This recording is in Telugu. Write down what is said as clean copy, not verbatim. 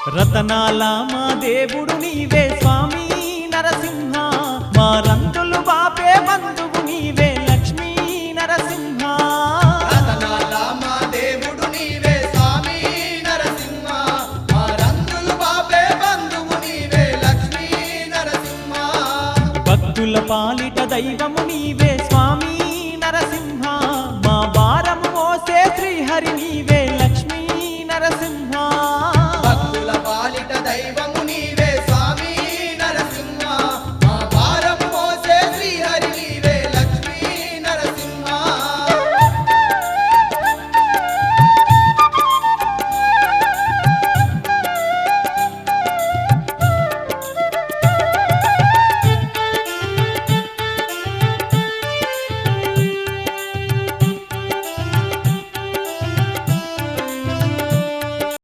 రతనాల మా దేవుడు నీవే స్వామి నరసింహ, మా రందులు బాపే బంధువు నీవే లక్ష్మీ నరసింహ. రతనాల మా దేవుడు నీవే స్వామి నరసింహ, మా రందులు బాపే బంధువు నీవే లక్ష్మీ నరసింహ. భక్తుల పాలిట దైవము నీవే స్వామి నరసింహ, మా భారము మోసే శ్రీహరి నీవే లక్ష్మీ నరసింహ.